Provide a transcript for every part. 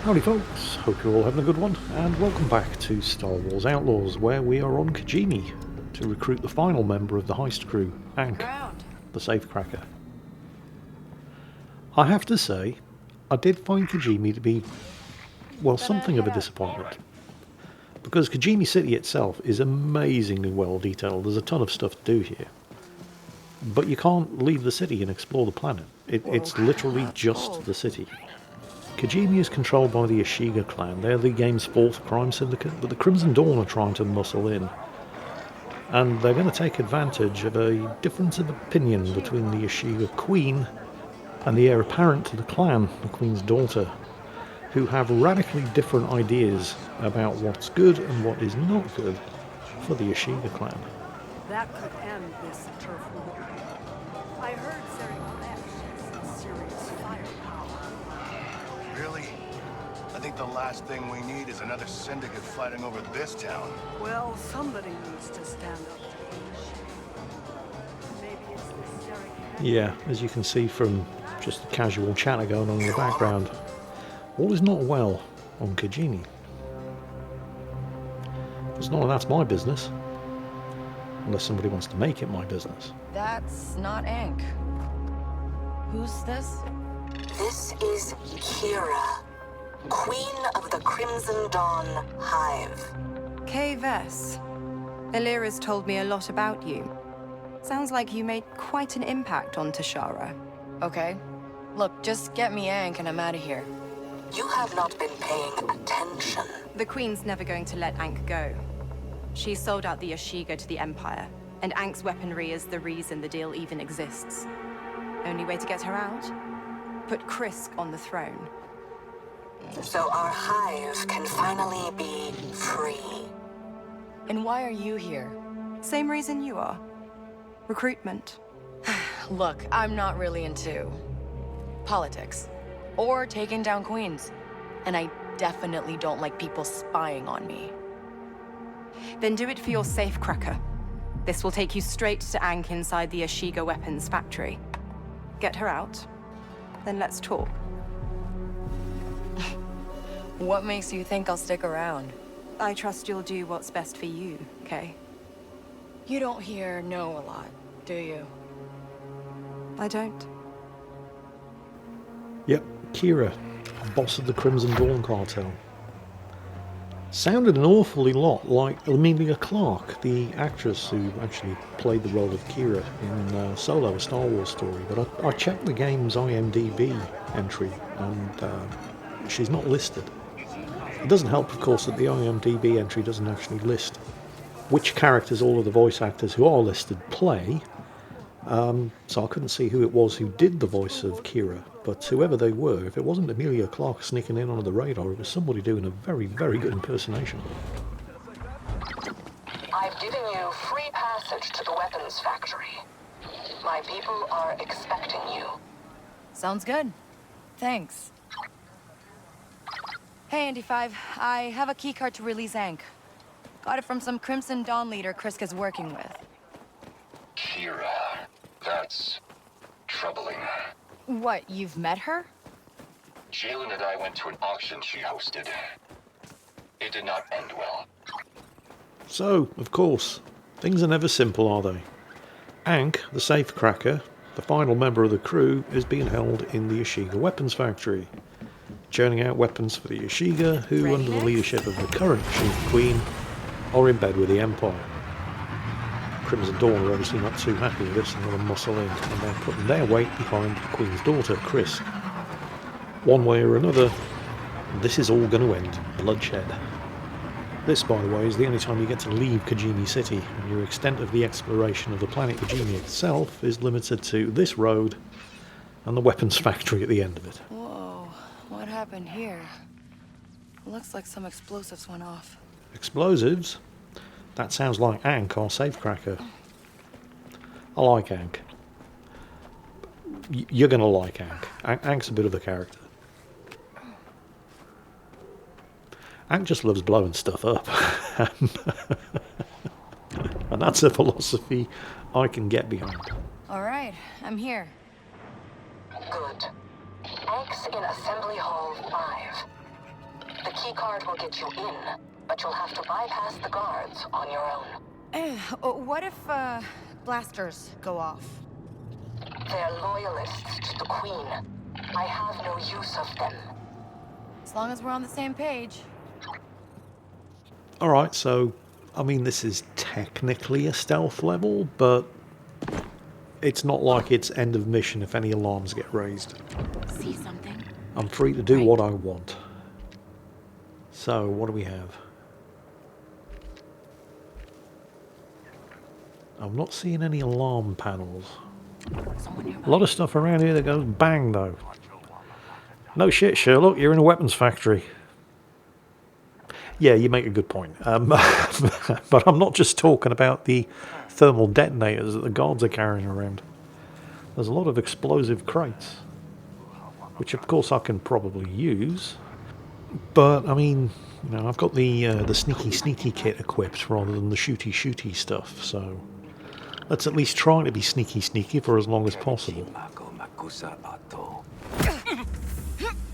Howdy folks, hope you're all having a good one, and welcome back to Star Wars Outlaws, where we are on Kijimi to recruit the final member of the heist crew, Ankh, the Safecracker. I have to say, I did find Kijimi to be, well, something of a disappointment. Because Kijimi City itself is amazingly well detailed, there's a ton of stuff to do here. But you can't leave the city and explore the planet. It's literally just the city. Kijimi is controlled by the Ashiga clan. They're the game's fourth crime syndicate, but the Crimson Dawn are trying to muscle in. And they're going to take advantage of a difference of opinion between the Ashiga queen and the heir apparent to the clan, the queen's daughter, who have radically different ideas about what's good and what is not good for the Ashiga clan. That could end this turf war. I heard Safecracker serious firepower. Really? I think the last thing we need is another syndicate fighting over this town. Well, somebody needs to stand up to the issue. Maybe it's the Safecracker. Yeah, as you can see from just the casual chatter going on in the background, all is not well on Kijimi. It's none of that's my business. Unless somebody wants to make it my business. That's not Ankh. Who's this? This is Kira, Queen of the Crimson Dawn Hive. Kay Vess. Illyra's told me a lot about you. Sounds like you made quite an impact on Tashara. Okay. Look, just get me Ankh and I'm out of here. You have not been paying attention. The Queen's never going to let Ankh go. She sold out the Ashiga to the Empire, and Ankh's weaponry is the reason the deal even exists. Only way to get her out? Put Krisk on the throne. So our hive can finally be free. And why are you here? Same reason you are. Recruitment. Look, I'm not really into politics or taking down queens. And I definitely don't like people spying on me. Then do it for your Safecracker. This will take you straight to Ankh inside the Ashiga weapons factory. Get her out, then let's talk. What makes you think I'll stick around? I trust you'll do what's best for you, Kay? You don't hear no a lot, do you? I don't. Yep, Kira, boss of the Crimson Dawn cartel. Sounded an awfully lot like Emilia Clarke, the actress who actually played the role of Kira in Solo, a Star Wars story. But I checked the game's IMDb entry, and she's not listed. It doesn't help, of course, that the IMDb entry doesn't actually list which characters all of the voice actors who are listed play. So I couldn't see who it was who did the voice of Kira, but whoever they were, if it wasn't Emilia Clarke sneaking in under the radar, it was somebody doing a very, very good impersonation. I've given you free passage to the weapons factory. My people are expecting you. Sounds good. Thanks. Hey, Andy 5. I have a keycard to release Ankh. Got it from some Crimson Dawn leader Krisk is working with. Kira. That's troubling. What, you've met her? Jalen and I went to an auction she hosted. It did not end well. So, of course, things are never simple, are they? Ankh, the Safecracker, the final member of the crew, is being held in the Ashiga weapons factory, churning out weapons for the Ashiga, who, under the leadership of the current Ashiga Queen, are in bed with the Empire. Crimson Dawn are obviously not too happy with this and want to muscle in, and they're putting their weight behind the Queen's daughter, Krisk. One way or another, this is all going to end in bloodshed. This, by the way, is the only time you get to leave Kijimi City, and your extent of the exploration of the planet Kijimi itself is limited to this road and the weapons factory at the end of it. Whoa, what happened here? Looks like some explosives went off. Explosives? That sounds like Ankh, our Safecracker. I like Ankh. You're going to like Ankh. Ankh's a bit of a character. Ankh just loves blowing stuff up. And that's a philosophy I can get behind. All right, I'm here. Good. Ankh's in Assembly Hall 5. keycard will get you in, but you'll have to bypass the guards on your own. What if, blasters go off? They're loyalists to the Queen. I have no use of them. As long as we're on the same page. Alright, so, I mean, this is technically a stealth level, but it's not like it's end of mission if any alarms get raised. See something? I'm free to do what I want. So, what do we have? I'm not seeing any alarm panels. A lot of stuff around here that goes bang, though. No shit, Sherlock, you're in a weapons factory. Yeah, you make a good point. But I'm not just talking about the thermal detonators that the guards are carrying around. There's a lot of explosive crates, which of course I can probably use. But, I mean, you know, I've got the sneaky kit equipped rather than the shooty stuff, so let's at least try to be sneaky for as long as possible.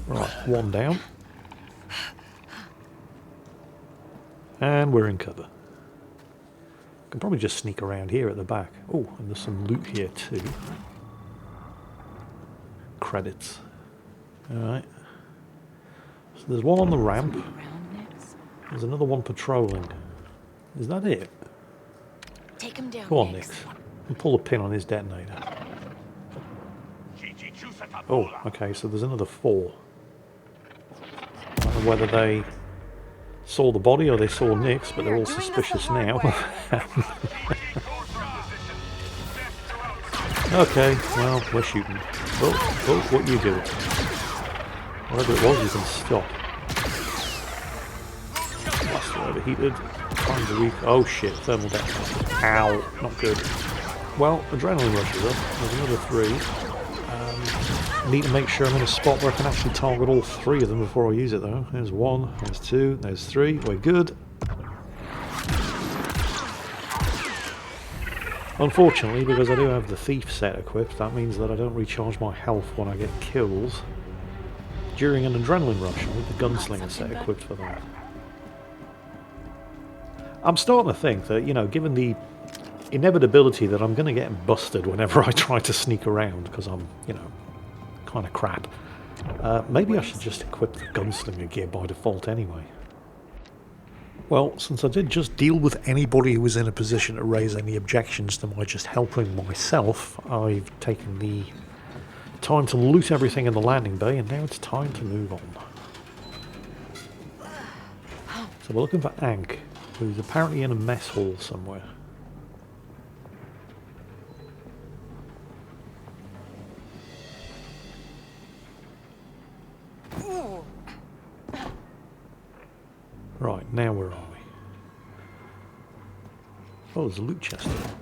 Right, one down. And we're in cover. Can probably just sneak around here at the back. Oh, and there's some loot here too. Credits. Alright. So there's one on the ramp. There's another one patrolling. Is that it? Take him down. Go on, Nix. And pull the pin on his detonator. Oh, okay, so there's another 4. I don't know whether they saw the body or they saw Nix, but they're all suspicious now. Okay, well, we're shooting. Oh, what are you doing? Whatever it was, you can stop. Blaster overheated. Times a week. Oh shit, thermal detonator. Ow, not good. Well, adrenaline rush is up. There's another 3. Need to make sure I'm in a spot where I can actually target all 3 of them before I use it though. There's 1, there's 2, there's 3. We're good. Unfortunately, because I do have the thief set equipped, that means that I don't recharge my health when I get kills during an adrenaline rush. I need the gunslinger set equipped for that. I'm starting to think that, you know, given the inevitability that I'm going to get busted whenever I try to sneak around, because I'm, you know, kind of crap, maybe I should just equip the gunslinger gear by default anyway. Well, since I did just deal with anybody who was in a position to raise any objections to my just helping myself, I've taken the time to loot everything in the landing bay, and now it's time to move on. So we're looking for Ankh, who's apparently in a mess hall somewhere. Right, now where are we? Oh, there's a loot chest there.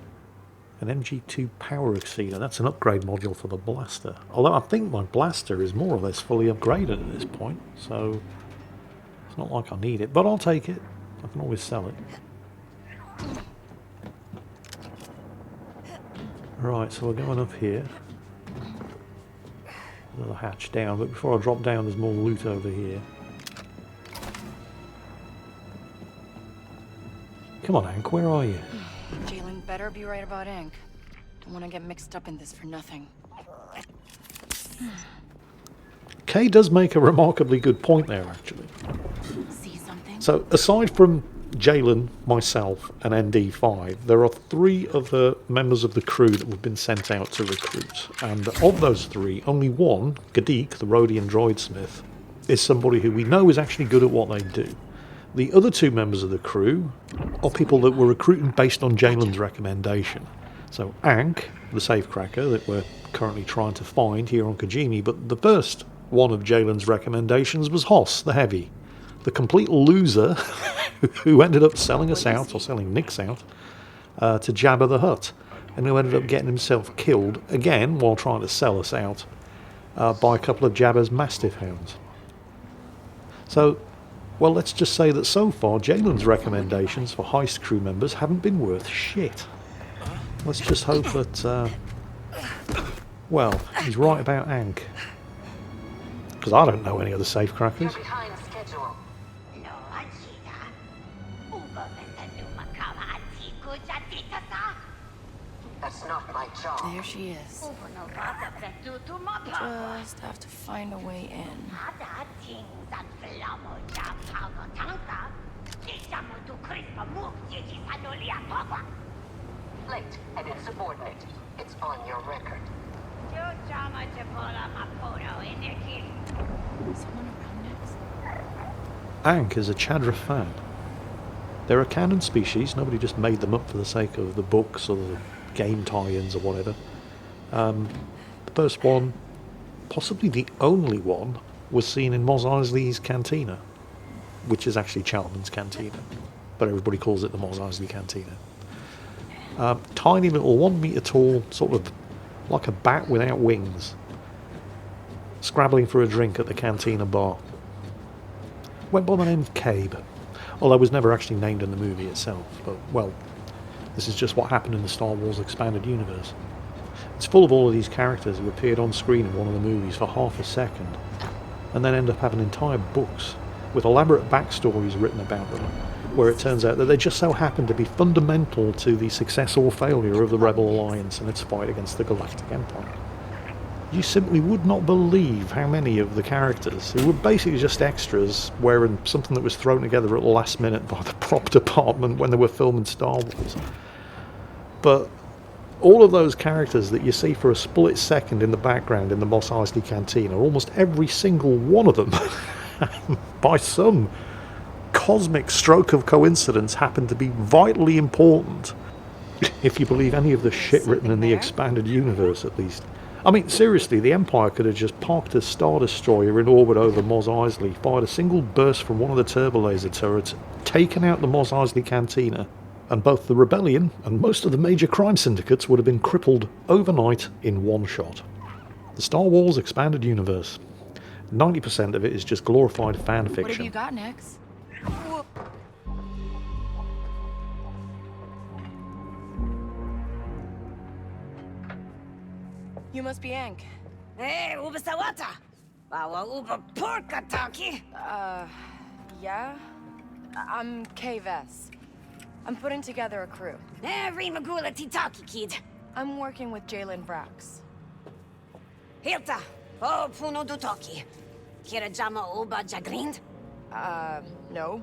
An MG2 power exceeder. That's an upgrade module for the blaster. Although I think my blaster is more or less fully upgraded at this point, so it's not like I need it, but I'll take it. I can always sell it. Right, so we're going up here. Another hatch down, but before I drop down there's more loot over here. Come on, Ankh, where are you? Jalen better be right about Ink. Don't want to get mixed up in this for nothing. Kay does make a remarkably good point there, actually. See something? So, aside from Jalen, myself, and ND5, there are 3 other members of the crew that have been sent out to recruit. And of those 3, only one, Gadik, the Rhodian droid smith, is somebody who we know is actually good at what they do. The other 2 members of the crew are people that were recruiting based on Jalen's recommendation. So Ankh, the Safecracker that we're currently trying to find here on Kijimi, but the first one of Jalen's recommendations was Hoss, the Heavy, the complete loser who ended up selling us out, or selling Nix out, to Jabba the Hutt, and who ended up getting himself killed, again, while trying to sell us out, by a couple of Jabba's Mastiff Hounds. So, well, let's just say that so far, Jalen's recommendations for heist crew members haven't been worth shit. Let's just hope that, well, he's right about Ankh. Because I don't know any other Safecrackers. You're behind schedule. That's not my job. There she is. Just have to find a way in. Late and insubordinate. It's on your record. Someone around next? Ankh is a Chadra fan. They're a canon species. Nobody just made them up for the sake of the books or the game tie-ins or whatever. The first one, possibly the only one, was seen in Mos Eisley's Cantina, which is actually Chalman's Cantina, but everybody calls it the Mos Eisley Cantina. Tiny little 1 metre tall, sort of like a bat without wings, scrabbling for a drink at the Cantina bar. Went by the name of Cabe, although was never actually named in the movie itself, but, well, this is just what happened in the Star Wars Expanded Universe. It's full of all of these characters who appeared on screen in one of the movies for half a second, and then end up having entire books with elaborate backstories written about them, where it turns out that they just so happen to be fundamental to the success or failure of the Rebel Alliance and its fight against the Galactic Empire. You simply would not believe how many of the characters, who were basically just extras wearing something that was thrown together at the last minute by the prop department when they were filming Star Wars. But all of those characters that you see for a split second in the background in the Mos Eisley Cantina, almost every single one of them, by some cosmic stroke of coincidence, happen to be vitally important, if you believe any of the shit written in the Expanded Universe at least. I mean, seriously, the Empire could have just parked a Star Destroyer in orbit over Mos Eisley, fired a single burst from one of the turbolaser turrets, taken out the Mos Eisley Cantina, and both the Rebellion and most of the major crime syndicates would have been crippled overnight in one shot. The Star Wars Expanded Universe. 90% of it is just glorified fan fiction. What have you got next? You must be Ankh. Hey, uba sawata. Wawa uba porka taki. Yeah? I'm Kay Vess. I'm putting together a crew. Every magula titaki kid. I'm working with Jalen Brax. Hilta. Oh, puno dutoki. Kira jama uba jagrind. No.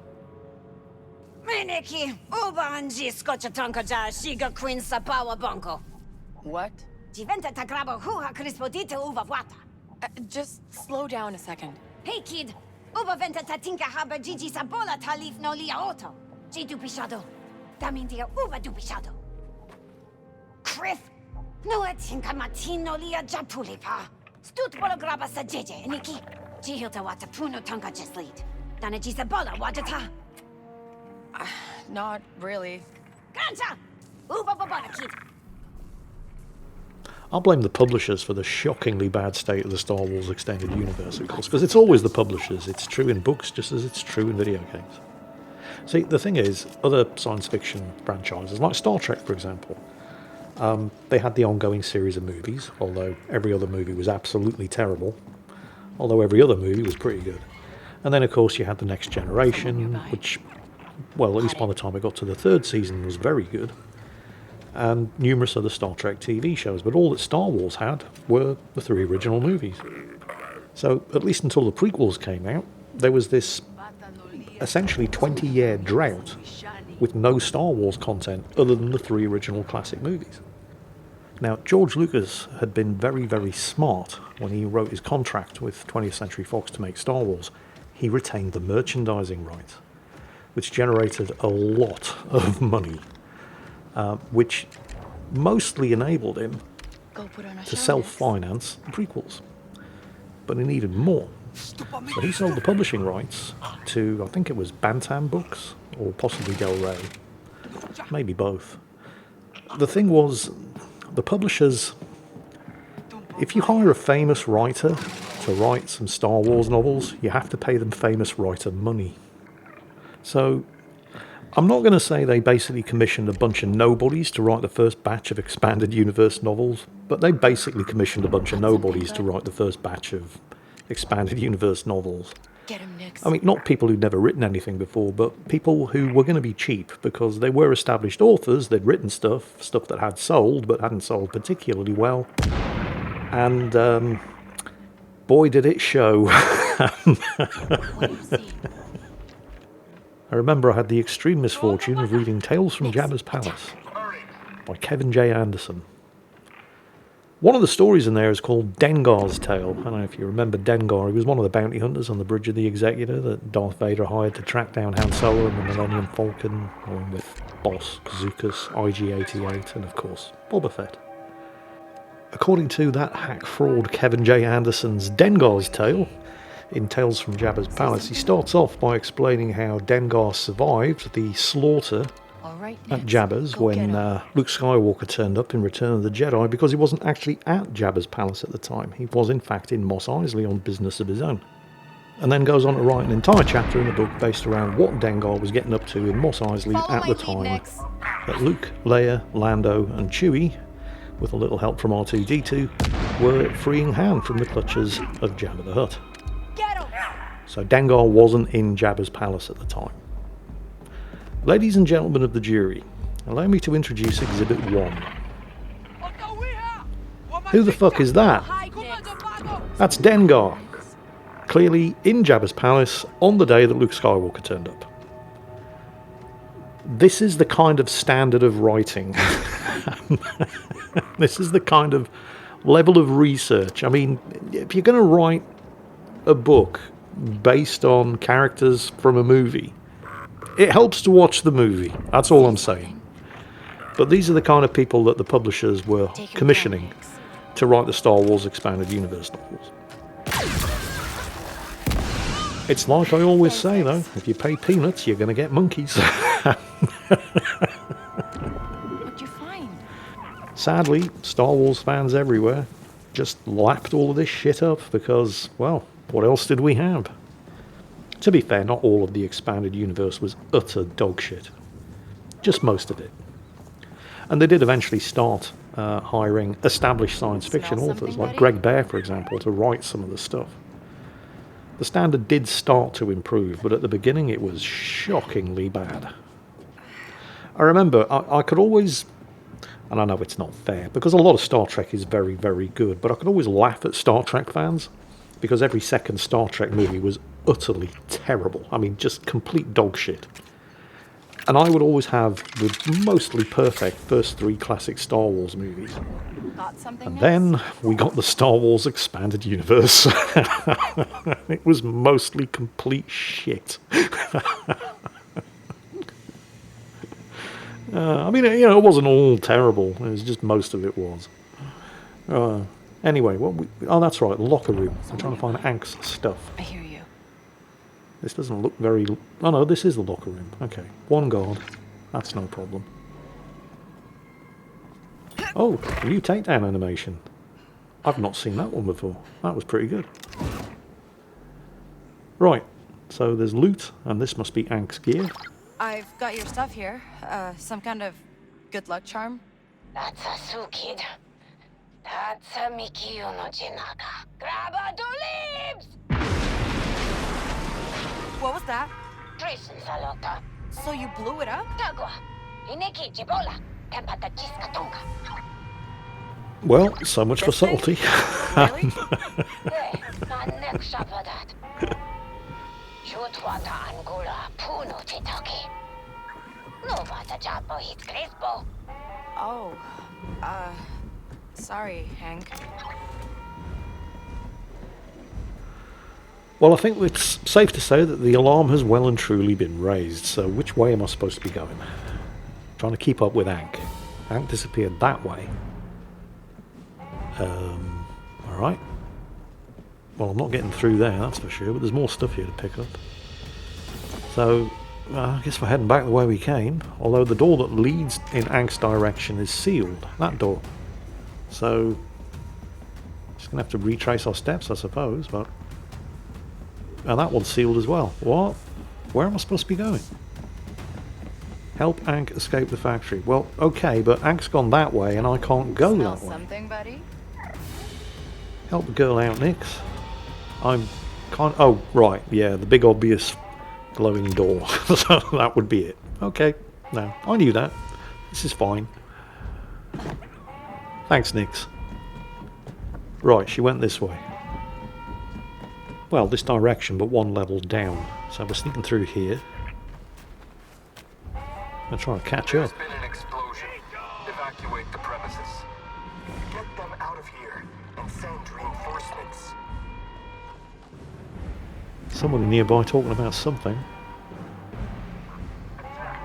Meneki. Uba anji skocha tonka ja shiga queen sapawa bonko. What? Diventa tagrabo huha crispodita uva wata. Just slow down a second. Hey kid. Uba venta tatinka haba gigi sabola talif no lia auto. G dupishado. Damindia uba dupishado. Criff. No atinka matino lia japulipa. Stut bolograba sa jeje, Niki. Jihilta wata puno tonka just lead. Dana gisabola wajata. Not really. Ganja! Uba babana kid. I'll blame the publishers for the shockingly bad state of the Star Wars Extended Universe, of course, because it's always the publishers. It's true in books just as it's true in video games. See, the thing is, other science fiction franchises, like Star Trek, for example, they had the ongoing series of movies, although every other movie was absolutely terrible, although every other movie was pretty good. And then, of course, you had The Next Generation, which, well, at least by the time it got to the third season, was very good, and numerous other Star Trek TV shows, but all that Star Wars had were the 3 original movies. So, at least until the prequels came out, there was this essentially 20-year drought with no Star Wars content other than the 3 original classic movies. Now, George Lucas had been very, very smart when he wrote his contract with 20th Century Fox to make Star Wars. He retained the merchandising rights, which generated a lot of money, which mostly enabled him to self-finance the prequels. But he needed more. So he sold the publishing rights to, I think it was Bantam Books, or possibly Del Rey. Maybe both. The thing was, the publishers, if you hire a famous writer to write some Star Wars novels, you have to pay them famous writer money. So, I'm not going to say they basically commissioned a bunch of nobodies to write the first batch of Expanded Universe novels, but they basically commissioned a bunch of nobodies to write the first batch of Expanded Universe novels. Get him, Nix. I mean, not people who'd never written anything before, but people who were going to be cheap because they were established authors. They'd written stuff that had sold, but hadn't sold particularly well. And boy, did it show. What do you see? I remember I had the extreme misfortune of reading Tales from Jabba's Palace by Kevin J. Anderson. One of the stories in there is called Dengar's Tale. I don't know if you remember Dengar. He was one of the bounty hunters on the Bridge of the Executor that Darth Vader hired to track down Han Solo and the Millennium Falcon, along with Boss, Zuckuss, IG-88, and of course, Boba Fett. According to that hack fraud Kevin J. Anderson's Dengar's Tale, in Tales from Jabba's Palace, he starts off by explaining how Dengar survived the slaughter All right, at Nix. Jabba's Go get when him. Luke Skywalker turned up in Return of the Jedi, because he wasn't actually at Jabba's palace at the time. He was in fact in Mos Eisley on business of his own. And then goes on to write an entire chapter in the book based around what Dengar was getting up to in Mos Eisley Follow at my the lead, time Nix. that Luke, Leia, Lando and Chewie, with a little help from R2-D2, were freeing Han from the clutches of Jabba the Hutt. Get him! So Dengar wasn't in Jabba's palace at the time. Ladies and gentlemen of the jury, allow me to introduce Exhibit 1. Who the fuck is that? Hide, Nix. That's Dengar. Clearly in Jabba's palace on the day that Luke Skywalker turned up. This is the kind of standard of writing. This is the kind of level of research. I mean, if you're going to write a book based on characters from a movie, it helps to watch the movie. That's all I'm saying. But these are the kind of people that the publishers were Take him commissioning down, Nix. to write the Star Wars Expanded Universe novels. It's like I always say, though, if you pay peanuts, you're going to get monkeys. What'd you find? Sadly, Star Wars fans everywhere just lapped all of this shit up because, well, what else did we have? To be fair, not all of the Expanded Universe was utter dog shit. Just most of it. And they did eventually start hiring established science fiction Smell authors, something, like buddy? Greg Bear, for example, to write some of the stuff. The standard did start to improve, but at the beginning it was shockingly bad. I remember I could always, and I know it's not fair, because a lot of Star Trek is very, very good, but I could always laugh at Star Trek fans, because every second Star Trek movie was utterly terrible. I mean, just complete dog shit. And I would always have the mostly perfect first three classic Star Wars movies. Got something, And Nix? then we got the Star Wars Expanded Universe. It was mostly complete shit. I mean, you know, it wasn't all terrible. It was just most of it was. Anyway, oh, that's right, the locker room. I'm trying to find Ank's stuff. I hear you. This doesn't look very... Oh, no, this is the locker room. Okay, one guard. That's no problem. Oh, new takedown animation. I've not seen that one before. That was pretty good. Right, so there's loot, and this must be Ank's gear. I've got your stuff here. Some kind of good luck charm. That's a Sioux kid. That's a Mikio no Jinaga. Grab a leaves! What was that? Treason salota. So you blew it up? Tagua. Ineki jibola. Tempata chiska tonka. Well, so much for This thing? subtlety. Really? Hey, my neck shapa that. Jutwata angula puno titoki. No vata japo hit crispo. Oh, sorry, Hank. Well, I think it's safe to say that the alarm has well and truly been raised, so which way am I supposed to be going? Trying to keep up with Ank. Ank disappeared that way. Alright. Well, I'm not getting through there, that's for sure, but there's more stuff here to pick up. So, I guess we're heading back the way we came, although the door that leads in Ank's direction is sealed, that door. So, just going to have to retrace our steps, I suppose, but... And that one's sealed as well. What? Where am I supposed to be going? Help Ank escape the factory. Well, okay, but Ank's gone that way and I can't go Smell that way. something, buddy? Help the girl out, Nix. I'm Oh, right, yeah, the big obvious glowing door. So that would be it. Okay, no, I knew that. This is fine. Thanks, Nix. Right, she went this way. Well, this direction, but one level down. So we're sneaking through here. I'm trying to catch up. There's been an explosion. Evacuate the premises. Get them out of here and send reinforcements. Somebody nearby talking about something.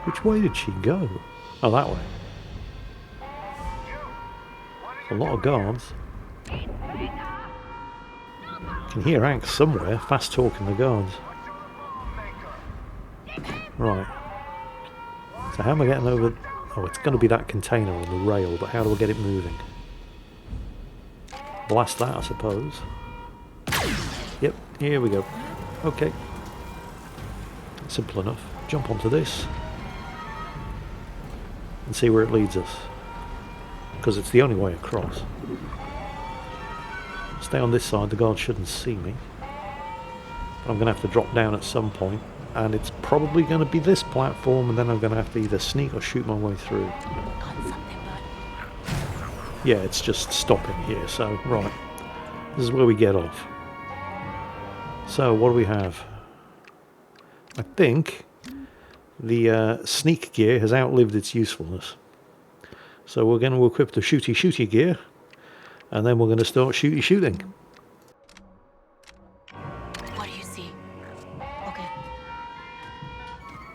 Which way did she go? Oh, that way. A lot of guards. Can hear Hank somewhere, fast talking the guards. Right. So how am I getting over... Oh, it's going to be that container on the rail, but how do I get it moving? Blast that, I suppose. Yep, here we go. Okay. Simple enough. Jump onto this. And see where it leads us. Because it's the only way across. Stay on this side, the guards shouldn't see me. But I'm going to have to drop down at some point, and it's probably going to be this platform, and then I'm going to have to either sneak or shoot my way through. Yeah, it's just stopping here, so, right. This is where we get off. So, what do we have? I think the sneak gear has outlived its usefulness. So we're going to equip the shooty gear, and then we're going to start shooting. What do you see? Okay.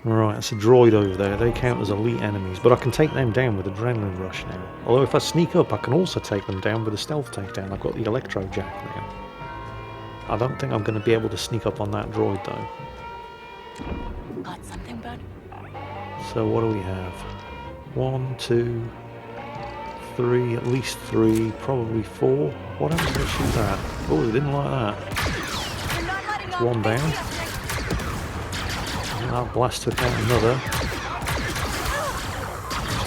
Right, that's a droid over there. They count as elite enemies, but I can take them down with adrenaline rush now. Although if I sneak up, I can also take them down with a stealth takedown. I've got the electro jack now. I don't think I'm going to be able to sneak up on that droid though. Got something, bud? So what do we have? 1, 2, 3, at least 3, probably 4. What happens if I shoot that? Oh, they didn't like that. It's one down. And that blast took out another.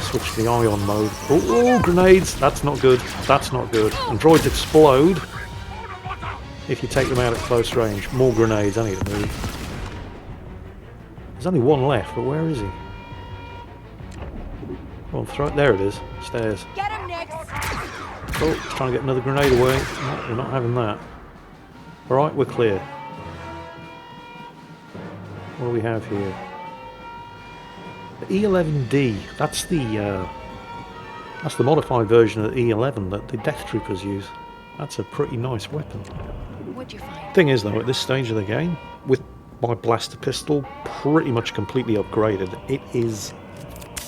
Switch to the ion mode. Oh, grenades! That's not good. That's not good. And droids explode if you take them out at close range. More grenades. I need to move. There's only one left, but where is he? Well, throw it. There it is. Stairs. Get him, Nix! Oh, he's trying to get another grenade away. No, we're not having that. Alright, we're clear. What do we have here? The E11D. That's the modified version of the E11 that the Death Troopers use. That's a pretty nice weapon. What'd you find? Thing is, though, at this stage of the game, with my blaster pistol pretty much completely upgraded, it is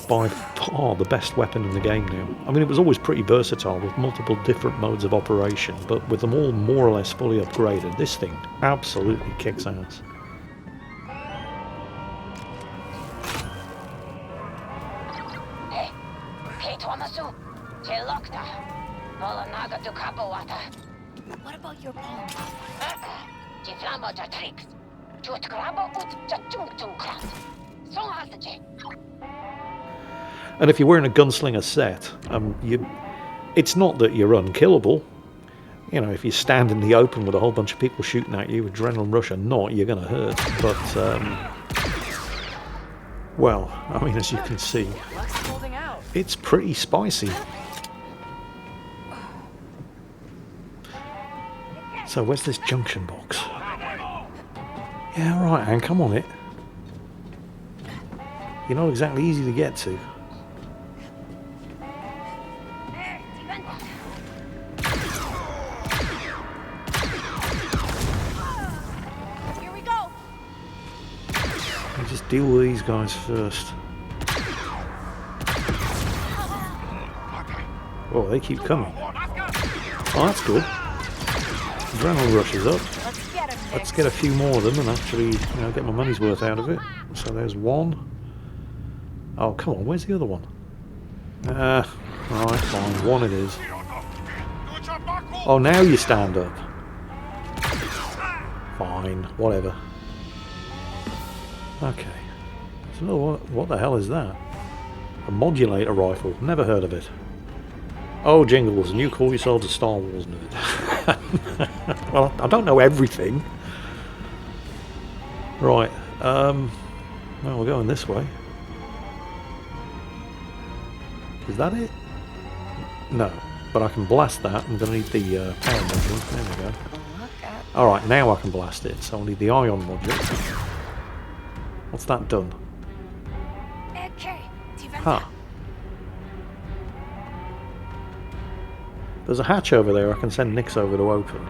by far the best weapon in the game now. I mean, it was always pretty versatile with multiple different modes of operation, but with them all more or less fully upgraded, this thing absolutely kicks ass. Hey, Thomasu, Chelokta, Molanaga to Kapawata. What about your palm? Jiflamo tricks. Jutkrabo ut jachungtungkrat. Songhataje. And if you're wearing a gunslinger set, it's not that you're unkillable. You know, if you stand in the open with a whole bunch of people shooting at you, adrenaline rush or not, you're going to hurt. But, well, I mean, as you can see, it's pretty spicy. So, where's this junction box? Yeah, right, Hank, I'm on it. You're not exactly easy to get to. Here we go. I'll just deal with these guys first. Oh, they keep coming. Oh, that's good. Adrenaline rush is up. Let's get a few more of them and actually, get my money's worth out of it. So there's one. Oh, come on, where's the other one? Right, fine, one it is. Oh, now you stand up. Fine, whatever. Okay. So what the hell is that? A modulator rifle. Never heard of it. Oh, Jingles, and you call yourselves a Star Wars nerd. Well, I don't know everything. Right, well, we're going this way. Is that it? No, but I can blast that. I'm going to need the power module. There we go. Alright, now I can blast it, so I'll need the ion module. What's that done? Huh. There's a hatch over there I can send Nix over to open.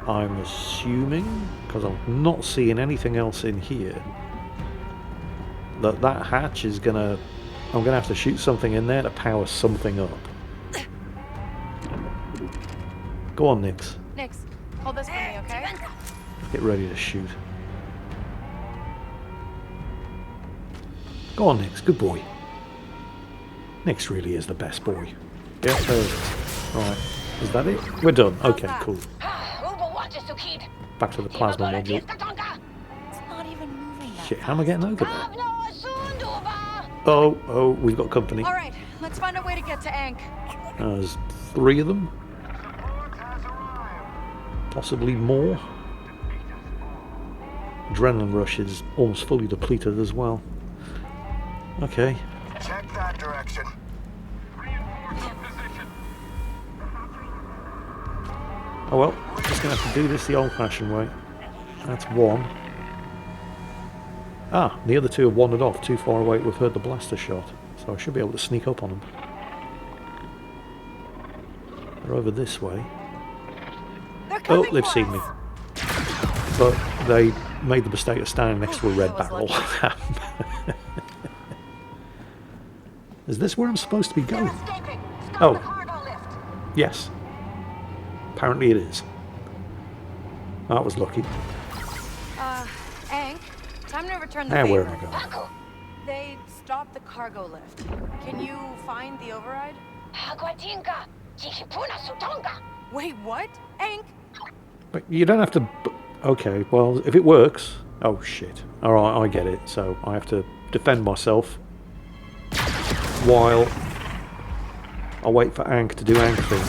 I'm assuming, because I'm not seeing anything else in here, that hatch is gonna... I'm gonna have to shoot something in there to power something up. Go on, Nix. Nix, hold this for me, okay? Get ready to shoot. Go on, Nix. Good boy. Nix really is the best boy. Yep, there it is. Right. Is that it? We're done. Okay, cool. Back to the plasma module. It's not even moving that Shit, how am I getting over there? fast. Oh, we've got company. All right, let's find a way to get to Ankh. There's 3 of them. Possibly more. Adrenaline rush is almost fully depleted as well. Okay. Check that direction. Oh well, just going to have to do this the old-fashioned way. That's 1. Ah, the other 2 have wandered off too far away to have heard the blaster shot, so I should be able to sneak up on them. They're over this way. Oh, they've seen me. But they made the mistake of standing next to a red barrel. Is this where I'm supposed to be going? Oh. Yes. Apparently it is. That was lucky. Ankh, time to return the Now favor. where am I going? They stopped the cargo lift. Can you find the override? Wait, what? Ankh? But you don't have to... Okay, well, if it works... Oh, shit. Alright, I get it. So I have to defend myself while I wait for Ankh to do Ankh things.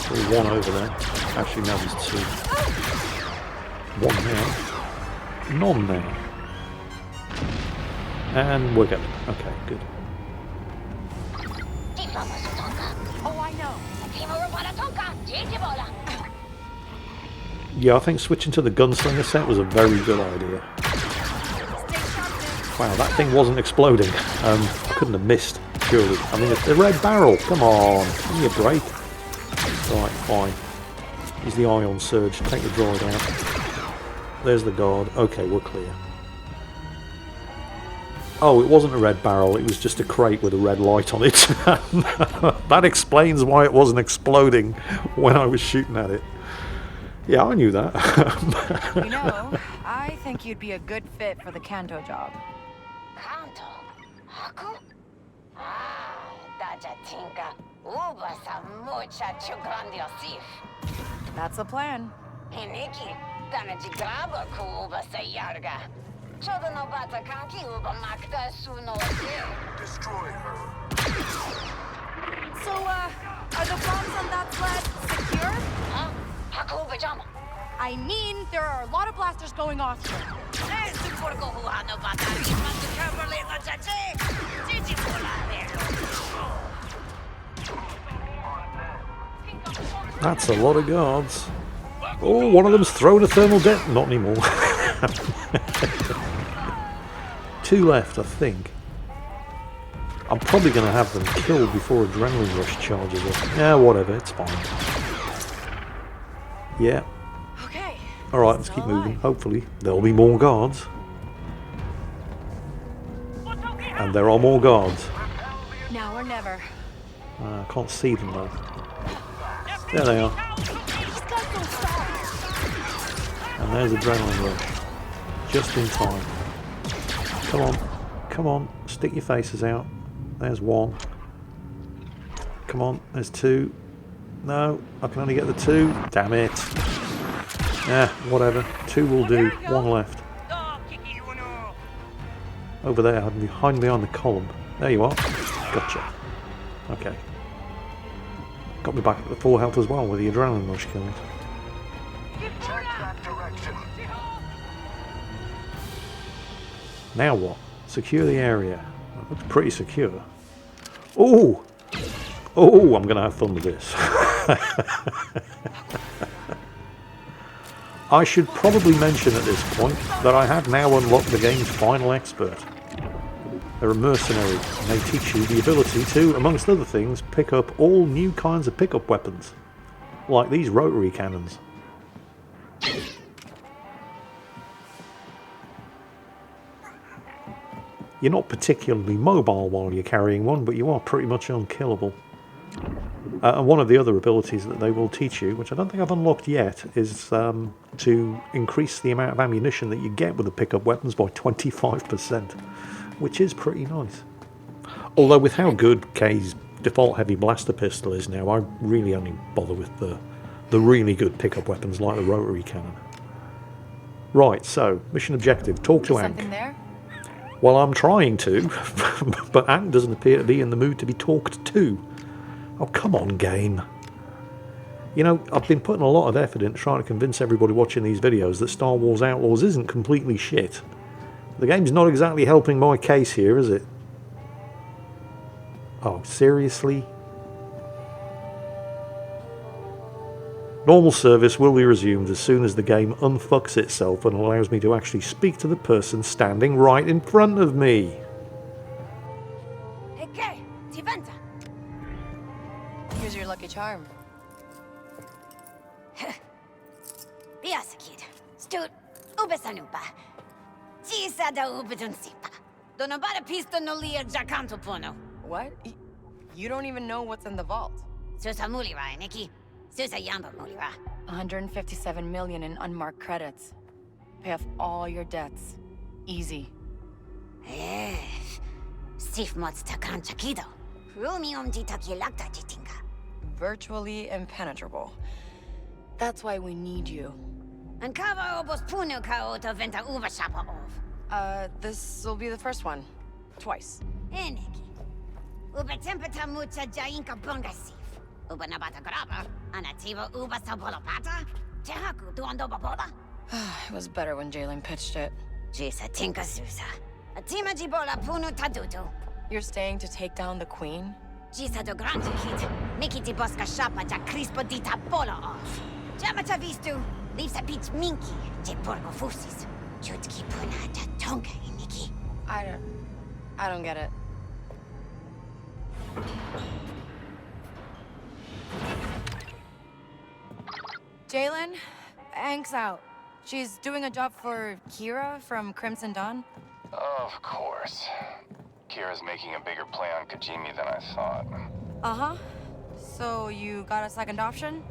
So 1 over there. Actually, no, there's 2. 1 now. None now. And we're going. Okay, good. Oh, I know. Yeah, I think switching to the gunslinger set was a very good idea. Wow, that thing wasn't exploding. I couldn't have missed, surely. I mean, it's a red barrel. Come on, give me a break. Right, fine. Use the ion surge. Take the droid out. There's the guard. Okay, we're clear. Oh, it wasn't a red barrel. It was just a crate with a red light on it. That explains why it wasn't exploding when I was shooting at it. Yeah, I knew that. You know, I think you'd be a good fit for the Kanto job. Kanto? Haku? Ah, daja tinka. Uba sa mucha chugrandiousif. That's the plan. Hiniki, dana jigraba ku uba sa yarga. Choda no bata kanki uba makta suno ase. Destroy her. So, are the bombs on that sled secure? Huh? Haku uba jama. I mean, there are a lot of blasters going off here. That's a lot of guards. Oh, one of them's thrown a thermal det. Not anymore. 2 left, I think. I'm probably going to have them killed before adrenaline rush charges up. Yeah, whatever, it's fine. Yeah. Okay. Alright, let's keep moving. Hopefully, there'll be more guards. And there are more guards. Now or never. I can't see them though. There they are. And there's adrenaline rush. Just in time. Come on. Come on. Stick your faces out. There's 1. Come on. There's 2. No. I can only get the 2. Damn it. Yeah, whatever. 2 will do. 1 left. Over there. Hiding behind the column. There you are. Gotcha. Okay. Got me back at the full health as well with the adrenaline rush killed. Check that Now what? Secure the area. That looks pretty secure. Oh! Oh, I'm going to have fun with this. I should probably mention at this point that I have now unlocked the game's final expert. They're a mercenary, and they teach you the ability to, amongst other things, pick up all new kinds of pickup weapons, like these rotary cannons. You're not particularly mobile while you're carrying one, but you are pretty much unkillable. And one of the other abilities that they will teach you, which I don't think I've unlocked yet, is to increase the amount of ammunition that you get with the pickup weapons by 25%, which is pretty nice. Although with how good Kay's default heavy blaster pistol is now, I really only bother with the really good pickup weapons like the rotary cannon. Right, so, mission objective, talk to Ankh. Something there? Well, I'm trying to, but Ankh doesn't appear to be in the mood to be talked to. Oh, come on, game. You know, I've been putting a lot of effort into trying to convince everybody watching these videos that Star Wars Outlaws isn't completely shit. The game's not exactly helping my case here, is it? Oh, seriously? Normal service will be resumed as soon as the game unfucks itself and allows me to actually speak to the person standing right in front of me. Okay, Tiventa. Here's your lucky charm. Biasa kid. Stut, ubesanupa. Chisa da ubedunsipa. Donobara pisto no lia jacanto pono. What? You don't even know what's in the vault. Susa mulira, Nikki. Susa yamba mulira. 157 million in unmarked credits. Pay off all your debts. Easy. Steve mods takan chakido. Rumium jitakilakta jitinga. Virtually impenetrable. That's why we need you. And kava obos puno kaota venta uva shapa of. This will be the first one. Twice. Eniki. Uba tempeta mucha jainka bungasif. Uba nabata graba. Anativo uba sabolopata. Tehaku duando babola. It was better when Jalen pitched it. Jisa tinka susa. Atima jibola puno tadutu. You're staying to take down the queen? Jisa do grande kit. Miki di bosca shapa ja crispo di tapola off. Jamata vistu. Leaves a beach minky. Je porco fusis. Jutki puna ja tonka iniki. I don't get it. Jalen, Ankh's out. She's doing a job for Kira from Crimson Dawn. Of course. Kira's making a bigger play on Kijimi than I thought. Uh-huh. So you got a second option?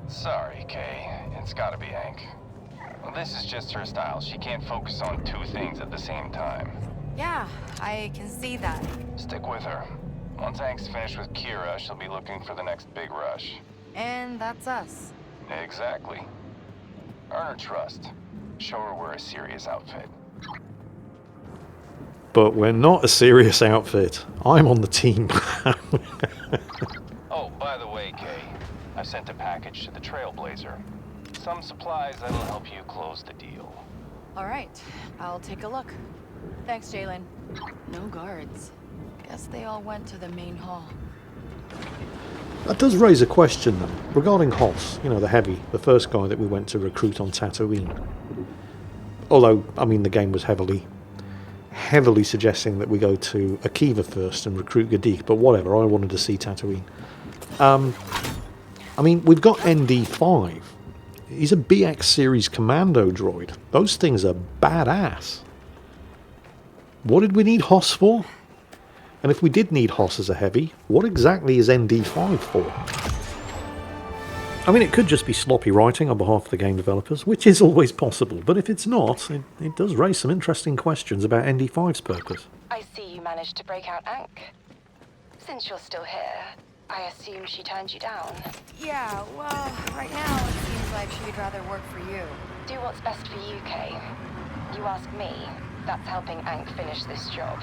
Sorry, Kay. It's gotta be Ankh. Well, this is just her style. She can't focus on two things at the same time. Yeah, I can see that. Stick with her. Once Ankh's finished with Kira, she'll be looking for the next big rush. And that's us. Exactly. Earn her trust. Show her we're a serious outfit. But we're not a serious outfit. I'm on the team. Oh, by the way, Kay, I sent a package to the Trailblazer. Some supplies that'll help you close the deal. All right, I'll take a look. Thanks, Jalen. No guards. Guess they all went to the main hall. That does raise a question, though, regarding Hoss, you know, the heavy, the first guy that we went to recruit on Tatooine. Although, I mean, the game was heavily suggesting that we go to Akiva first and recruit Gadik, but whatever, I wanted to see Tatooine. I mean, we've got ND5. He's a BX series commando droid. Those things are badass. What did we need Hoss for? And if we did need Hoss as a heavy, what exactly is ND5 for? I mean, it could just be sloppy writing on behalf of the game developers, which is always possible, but if it's not, it does raise some interesting questions about ND5's purpose. I see you managed to break out Ankh. Since you're still here, I assume she turned you down. Yeah, well, right now it seems like she'd rather work for you. Do what's best for you, Kay. You ask me, that's helping Ankh finish this job.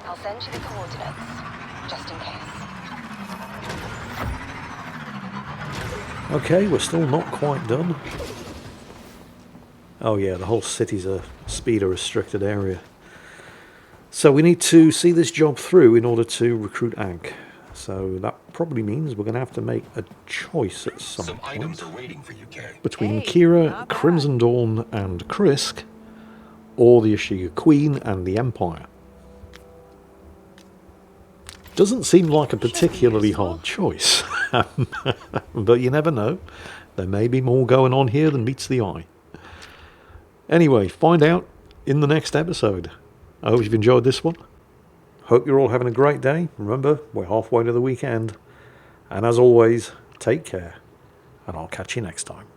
I'll send you the coordinates, just in case. Okay, we're still not quite done. Oh yeah, the whole city's a speeder restricted area. So we need to see this job through in order to recruit Ankh. So that probably means we're going to have to make a choice at some point between Kira, Crimson Dawn, and Krisk, or the Ashiga Queen and the Empire. Doesn't seem like a particularly hard choice, but you never know. There may be more going on here than meets the eye. Anyway, find out in the next episode. I hope you've enjoyed this one. Hope you're all having a great day. Remember, we're halfway to the weekend. And as always, take care, and I'll catch you next time.